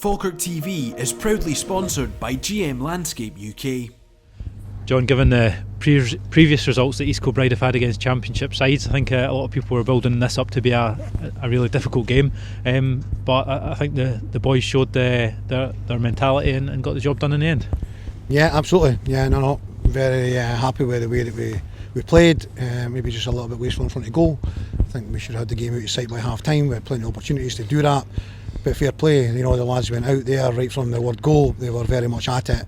Falkirk TV is proudly sponsored by GM Landscape UK. John, given the previous results that East Kilbride have had against championship sides, I think a lot of people were building this up to be a really difficult game, but I think the boys showed their mentality and got the job done in the end. Yeah, absolutely. Yeah, no, very happy with the way that we played. Maybe just a little bit wasteful in front of goal. I think we should have had the game out of sight by half time. We had plenty of opportunities to do that. But fair play, the lads went out there right from the word go. They were very much at it.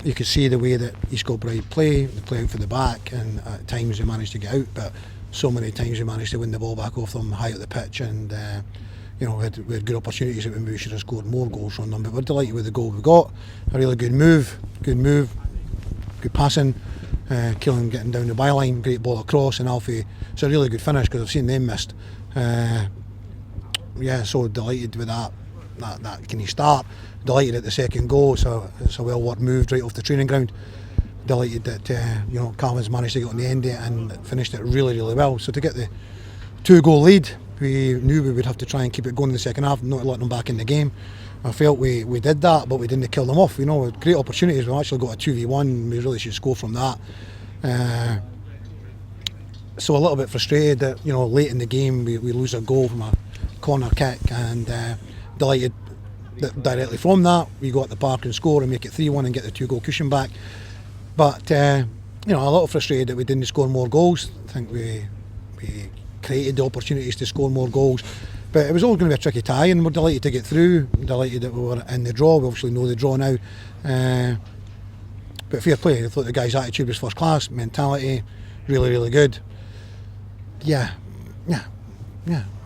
You could see the way that East Kilbride play. They play out for the back, and at times they managed to get out, but so many times we managed to win the ball back off them high up the pitch, and we had good opportunities that maybe we should have scored more goals from them. But we're delighted with the goal we got. A really good move, good passing. Killen getting down the byline, great ball across, and Alfie. It's a really good finish because I've seen them missed. So delighted with that kind of start. Delighted at the second goal. It's a well worked move right off the training ground. Delighted that Calvin's managed to get on the end of it and finished it really, really well. So to get the 2-goal lead, we knew we would have to try and keep it going in the second half, not let them back in the game. I felt we did that, but we didn't kill them off. With great opportunities. We've actually got a 2v1. We really should score from that. So a little bit frustrated that late in the game we lose a goal from a corner kick, and delighted that directly from that we go at the park and score and make it 3-1 and get the 2-goal cushion back. But a little frustrated that we didn't score more goals. I think we created the opportunities to score more goals, but it was always going to be a tricky tie, and we're delighted to get through. Delighted that we were in the draw. We obviously know the draw now, but fair play. I thought the guys' attitude was first class, mentality really, really good. Yeah,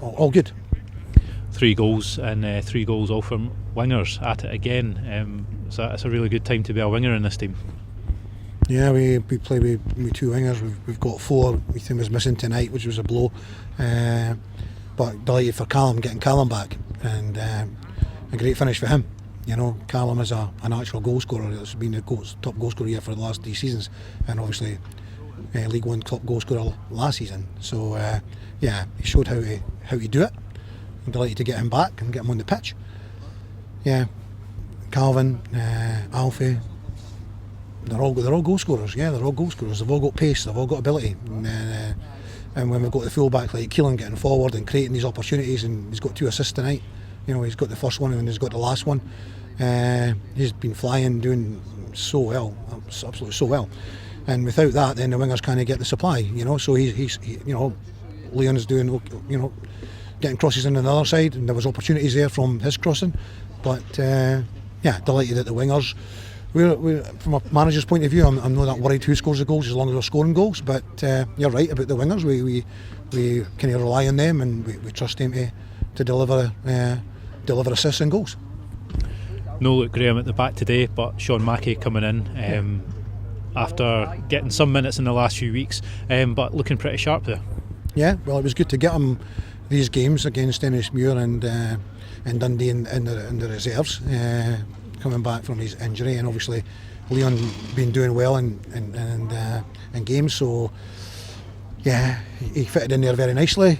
all good. 3 goals and 3 goals all from wingers at it again. So it's a really good time to be a winger in this team. Yeah, we play with 2 wingers. We've got 4. Ethan was missing tonight, which was a blow. But delighted for Callum, getting Callum back, and a great finish for him. Callum is a natural goal scorer. It's been the top goal scorer here for the last 3 seasons, and obviously League One top goal scorer last season. So he showed how to do it. I'm delighted to get him back and get him on the pitch. Yeah, Calvin, Alfie, they're all goal scorers. Yeah, they're all goal scorers. They've all got pace. They've all got ability. And when we've got the fullback like Keelan getting forward and creating these opportunities, and he's got 2 assists tonight. He's got the first one and he's got the last one. He's been flying, doing so well, absolutely so well. And without that, then the wingers can't get the supply. So he's Leon's doing getting crosses in on the other side, and there was opportunities there from his crossing. But delighted at the wingers. We're from a manager's point of view, I'm not that worried who scores the goals as long as we're scoring goals. But you're right about the wingers. We kind of rely on them, and we trust them to deliver assists and goals. No Luke Graham at the back today, but Sean Mackey coming in after getting some minutes in the last few weeks, but looking pretty sharp there. Yeah, well, it was good to get him these games against Ennismuir and Dundee in the reserves, coming back from his injury, and obviously Leon been doing well in games, so yeah, he fitted in there very nicely.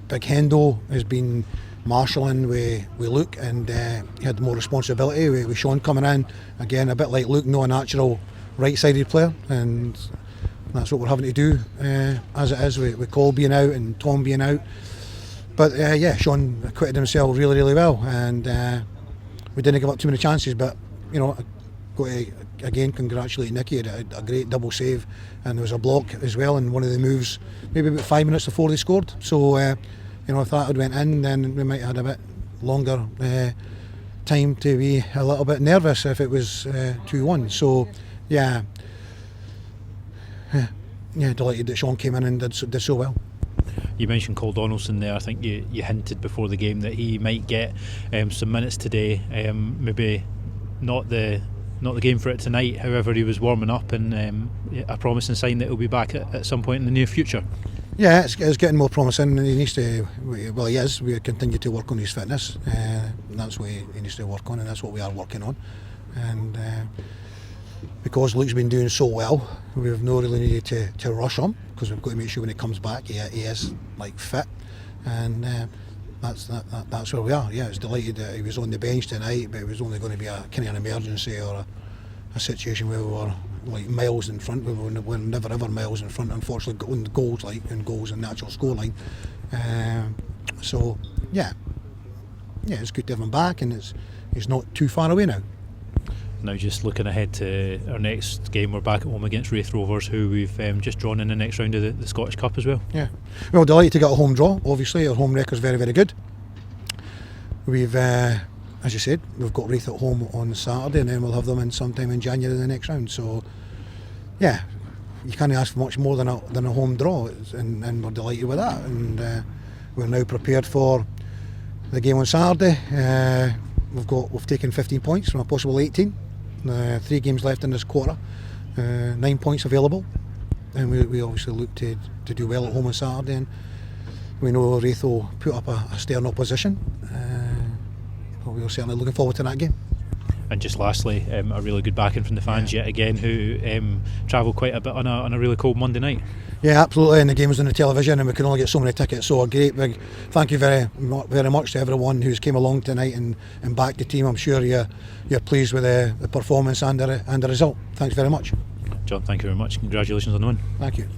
Big Hendo has been marshalling with Luke, and he had more responsibility with Sean coming in again, a bit like Luke, not a natural right-sided player, and that's what we're having to do as it is with Cole being out and Tom being out. But Sean acquitted himself really, really well, and we didn't give up too many chances. But got to again congratulate Nicky. He had a great double save, and there was a block as well in one of the moves, maybe about 5 minutes before they scored. So if that had went in, then we might have had a bit longer time to be a little bit nervous if it was 2-1. So delighted that Sean came in and did so well. You mentioned Cole Donaldson there. I think you hinted before the game that he might get some minutes today. Maybe not the game for it tonight. However, he was warming up, and a promising sign that he'll be back at some point in the near future. Yeah, it's getting more promising. He needs to. Well, he is. We continue to work on his fitness. That's what he needs to work on, and that's what we are working on. And because Luke's been doing so well, we've not really needed to rush him, because we've got to make sure when he comes back he is fit, and that's where we are. Yeah, I was delighted that he was on the bench tonight, but it was only going to be a kind of an emergency or a situation where we were like miles in front. We're never ever miles in front, unfortunately, on the goals, like in goals and natural scoreline. So yeah, it's good to have him back, and he's not too far away now. Now just looking ahead to our next game, we're back at home against Wraith Rovers, who we've just drawn in the next round of the Scottish Cup as well. Yeah, well, delighted to get a home draw. Obviously our home record's very, very good. We've as you said, we've got Wraith at home on Saturday, and then we'll have them in sometime in January the next round. So yeah, you can't ask for much more than a home draw, and we're delighted with that. And we're now prepared for the game on Saturday. We've taken 15 points from a possible 18. 3 games left in this quarter, 9 points available, and we obviously look to do well at home on Saturday. And we know Wraith will put up a stern opposition. But we are certainly looking forward to that game. And just lastly, a really good backing from the fans yet again, who travelled quite a bit on a really cold Monday night. Yeah, absolutely, and the game was on the television and we could only get so many tickets, so a great big thank you very much to everyone who's came along tonight and backed the team. I'm sure you're pleased with the performance and the result. Thanks very much. John, thank you very much. Congratulations on the win. Thank you.